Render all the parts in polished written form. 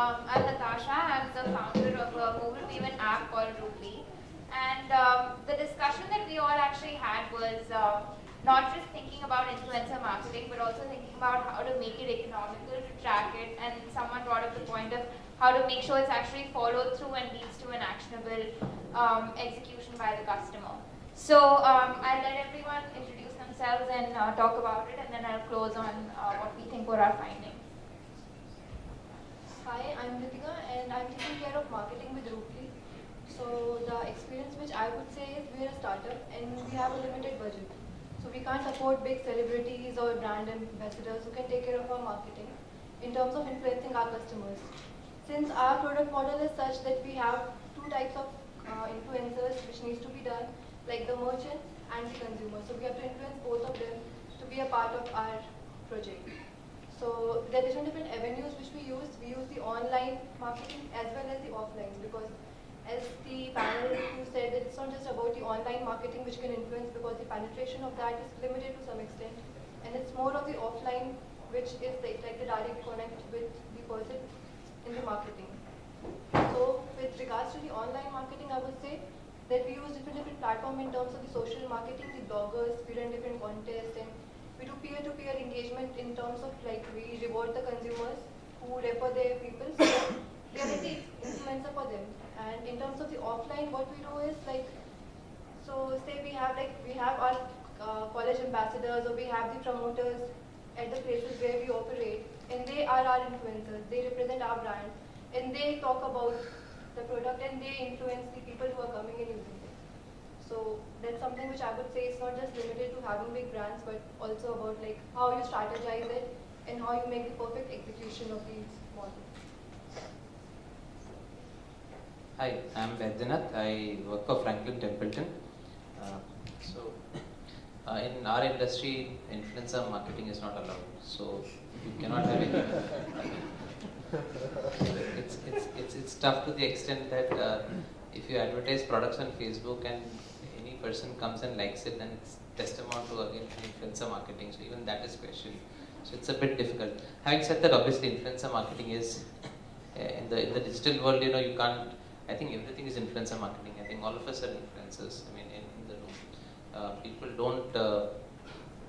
I'm Natasha. I'm the founder of a mobile payment app called Rupee. And the discussion that we all actually had was not just thinking about influencer marketing, but also thinking about how to make it economical to track it. And someone brought up the point of how to make sure it's actually followed through and leads to an actionable execution by the customer. So I'll let everyone introduce themselves and talk about it, and then I'll close on what we think were our findings. Hi, I'm Ritika and I'm taking care of marketing with Rupee. So the experience which I would say is we're a startup and we have a limited budget. So we can't afford big celebrities or brand ambassadors who can take care of our marketing in terms of influencing our customers. Since our product model is such that we have two types of influencers which needs to be done, like the merchant and the consumer. So we have to influence both of them to be a part of our project. So there are different avenues which we use. We use the online marketing as well as the offline, because as the panel who said that it's not just about the online marketing which can influence, because the penetration of that is limited to some extent, and it's more of the offline which is like the direct connect with the person in the marketing. So with regards to the online marketing, I would say that we use different platforms in terms of the social marketing, the bloggers, we run different contests, and we do peer-to-peer engagement in terms of like we reward the consumers who refer their people, so they are like the influencer for them. And in terms of the offline, what we do is like, so say we have our college ambassadors, or we have the promoters at the places where we operate, and they are our influencers. They represent our brand, and they talk about the product, and they influence the people who are coming and using it. So that's something which I would say is not just limited to having big brands, but also about like how you strategize it and how you make the perfect execution of these models. Hi, I'm Vedanath. I work for Franklin Templeton. In our industry, influencer marketing is not allowed. So you cannot have any. It's tough to the extent that if you advertise products on Facebook and any person comes and likes it, then it's testimony to again influencer marketing. So even that is questioned. So it's a bit difficult. Having said that, obviously influencer marketing is in the digital world. You can't. I think everything is influencer marketing. I think all of us are influencers. I mean, in the room, people don't.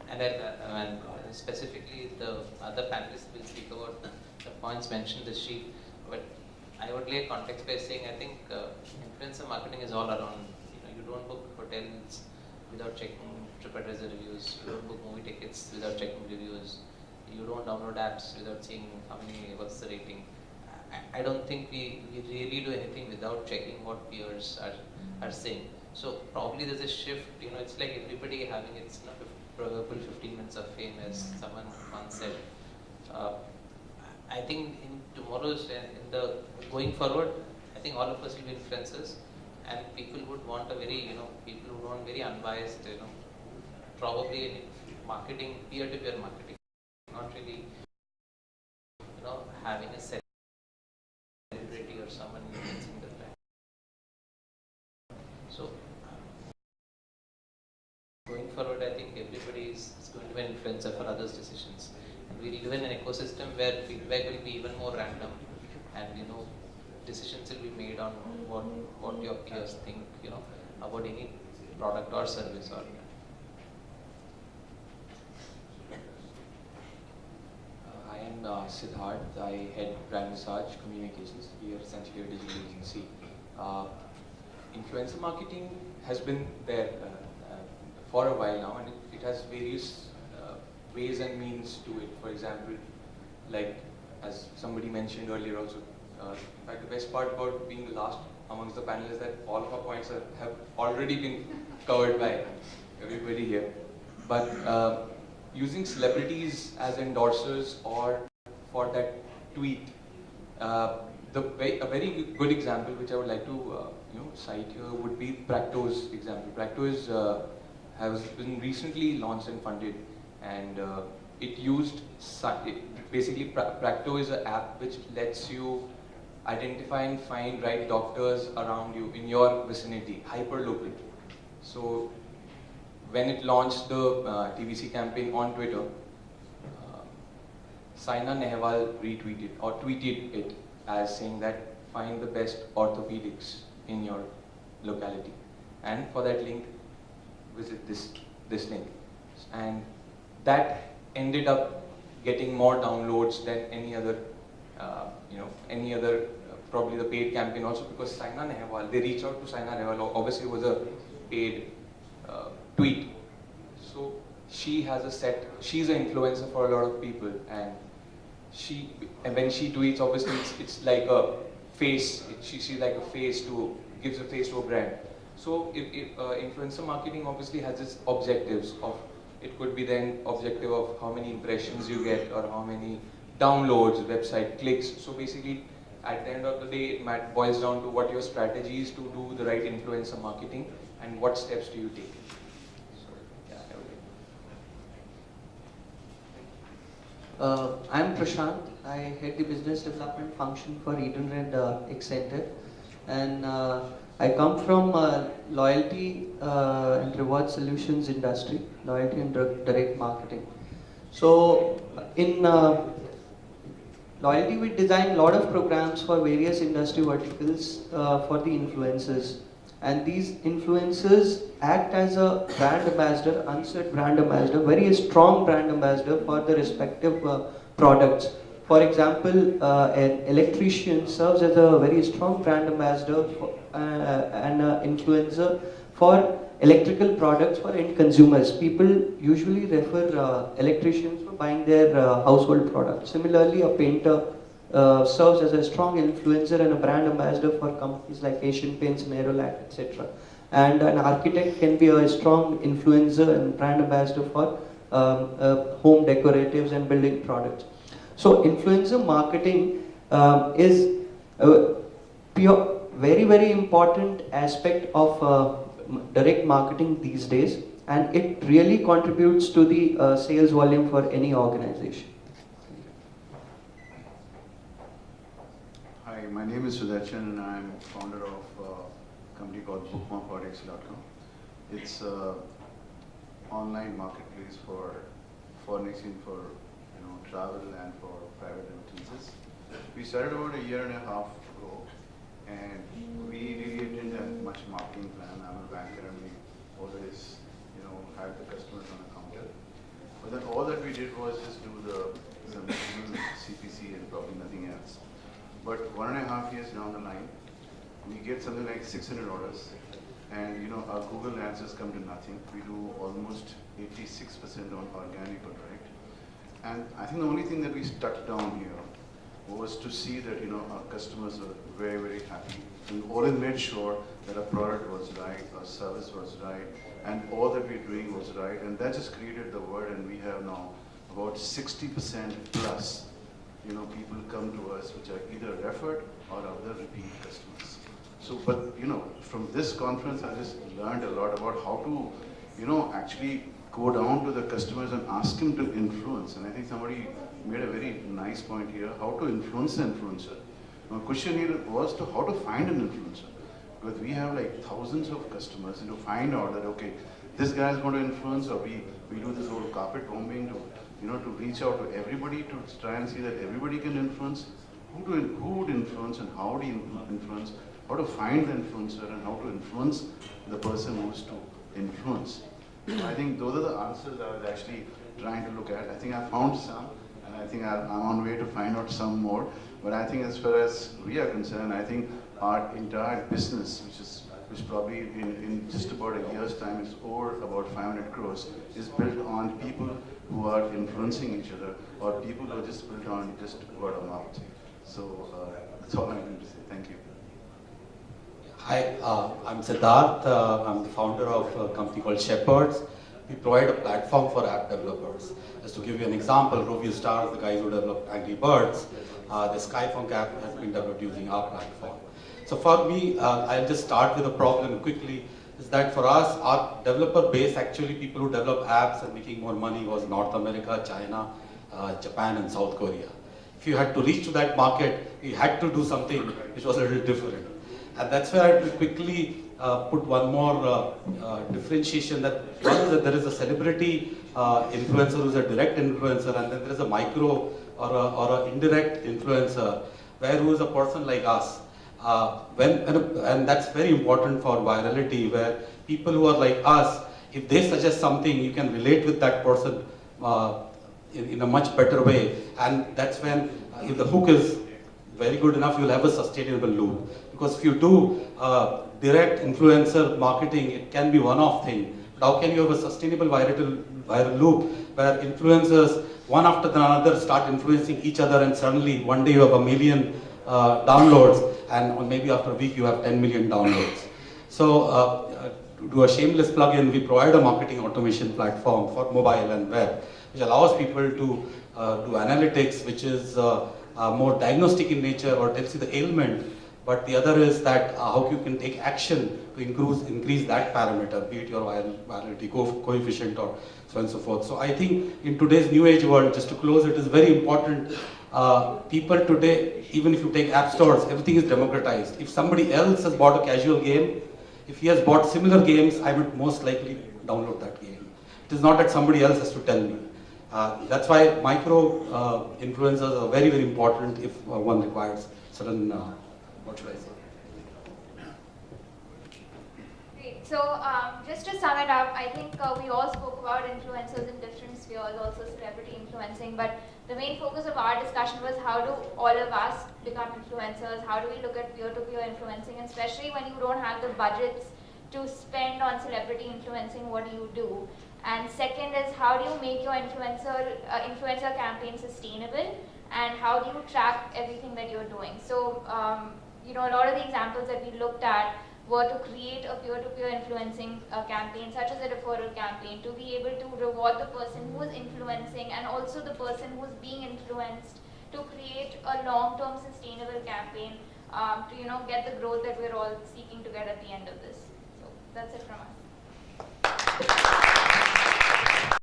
And specifically, the other panelists will speak about the points mentioned in the sheet. But I would lay context by saying I think influencer marketing is all around. You don't book hotels without checking TripAdvisor reviews. You don't book movie tickets without checking reviews. You don't download apps without seeing what's the rating. I don't think we really do anything without checking what peers are saying. So probably there's a shift. It's like everybody having its probable 15 minutes of fame, as someone once said. I think in tomorrow's in the going forward, I think all of us will be influencers, and people would want a very people would want very unbiased probably marketing, peer-to-peer marketing, not really having a celebrity or someone influencing the brand. So going forward, I think everybody is going to be an influencer for others' decisions. And we live in an ecosystem where feedback will be even more random, and decisions will be made on what your peers think about any product or service or. I am Siddharth. I head brand research communications. We are essentially a digital agency. Influencer marketing has been there for a while now, and it has various ways and means to it. For example, like as somebody mentioned earlier also, in fact the best part about being the last amongst the panel is that all of our points have already been covered by everybody here. But using celebrities as endorsers or for that tweet, a very good example which I would like to cite here would be Practo's example. Practo has been recently launched and funded, and basically Practo is an app which lets you identify and find right doctors around you in your vicinity, hyper local. So when it launched the TVC campaign on Twitter, Saina Nehwal retweeted or tweeted it as saying that find the best orthopedics in your locality, and for that link, visit this link, and that ended up getting more downloads than any other, probably the paid campaign also, because Saina Nehwal, they reach out to Saina Nehwal, obviously it was a paid tweet. So she's an influencer for a lot of people, and when she tweets, obviously it's like a face, she's like a face gives a face to a brand. So if influencer marketing obviously has its objectives of, it could be then objective of how many impressions you get or how many downloads, website clicks. So basically, at the end of the day, it boils down to what your strategy is to do the right influencer marketing and what steps do you take. So, yeah, I'm Prashant. I head the business development function for Eden Red Excentive, and I come from loyalty and reward solutions industry, loyalty and direct marketing. So in loyalty, we design a lot of programs for various industry verticals for the influencers. And these influencers act as a brand ambassador, unsaid brand ambassador, very strong brand ambassador for the respective products. For example, an electrician serves as a very strong brand ambassador for, and influencer for electrical products for end consumers. People usually refer electricians for buying their household products. Similarly, a painter serves as a strong influencer and a brand ambassador for companies like Asian Paints and Aerolac, etc. And an architect can be a strong influencer and brand ambassador for home decoratives and building products. So influencer marketing is a very, very important aspect of direct marketing these days, and it really contributes to the sales volume for any organization. Hi, my name is Sudarshan and I'm founder of a company called bookmarkproducts.com. It's an online marketplace for furnishing for travel and for private remittances. We started about a year and a half ago, and we really didn't have much marketing plan. I'm a banker and we always had the customers on the counter. But then all that we did was just do some CPC and probably nothing else. But 1.5 years down the line, we get something like 600 orders, and our Google answers come to nothing. We do almost 86% on organic or direct. And I think the only thing that we stuck down here was to see that our customers were very, very happy. We always made sure that our product was right, our service was right, and all that we're doing was right. And that just created the word, and we have now about 60% plus people come to us which are either referred or other repeat customers. So, but from this conference, I just learned a lot about how to, actually go down to the customers and ask them to influence. And I think somebody made a very nice point here, how to influence the influencer. My question here was to how to find an influencer. Because we have like thousands of customers, and to find out that, okay, this guy is going to influence, or we do this whole carpet bombing to reach out to everybody to try and see that everybody can influence. Who would influence and how do you influence? How to find the influencer and how to influence the person who's to influence. I think those are the answers I was actually trying to look at. I think I found some, and I think I'm on way to find out some more. But I think as far as we are concerned, I think our entire business, which probably in just about a year's time is over about 500 crores, is built on people who are influencing each other, or people who are just built on just word of mouth. So that's all I'm going to say. Thank you. Hi, I'm Siddharth. I'm the founder of a company called Shepherds. We provide a platform for app developers. Just to give you an example, Rovio Stars, the guys who developed Angry Birds, the Skyfunk app has been developed using our platform. So for me, I'll just start with a problem quickly, is that for us, our developer base, actually people who develop apps and making more money was North America, China, Japan and South Korea. If you had to reach to that market, you had to do something which was a little different. And that's where I had to quickly put one more differentiation, that one is that there is a celebrity influencer who's a direct influencer, and then there is a micro or an indirect influencer where who is a person like us. And that's very important for virality, where people who are like us, if they suggest something, you can relate with that person in a much better way. And that's when, if the hook is very good enough, you'll have a sustainable loop. Because if you do direct influencer marketing, it can be one-off thing. But how can you have a sustainable viral loop where influencers, one after another, start influencing each other, and suddenly one day you have 1 million downloads, and maybe after a week you have 10 million downloads. So to do a shameless plug-in, we provide a marketing automation platform for mobile and web, which allows people to do analytics, which is more diagnostic in nature or tells you the ailment. But the other is that how you can take action to increase that parameter, be it your virality coefficient or so on and so forth. So I think in today's new age world, just to close, it is very important. People today, even if you take app stores, everything is democratized. If somebody else has bought a casual game, if he has bought similar games, I would most likely download that game. It is not that somebody else has to tell me. That's why micro influencers are very, very important if one requires certain, what should I say? Great. So just to sum it up, I think we all spoke about influencers in different spheres, also celebrity influencing, but the main focus of our discussion was how do all of us become influencers, how do we look at peer-to-peer influencing, and especially when you don't have the budgets to spend on celebrity influencing, what do you do? And second is, how do you make your influencer campaign sustainable, and how do you track everything that you're doing? So, you know, a lot of the examples that we looked at were to create a peer-to-peer influencing campaign, such as a referral campaign, to be able to reward the person who is influencing and also the person who is being influenced, to create a long-term sustainable campaign to, you know, get the growth that we're all seeking to get at the end of this. So that's it from us.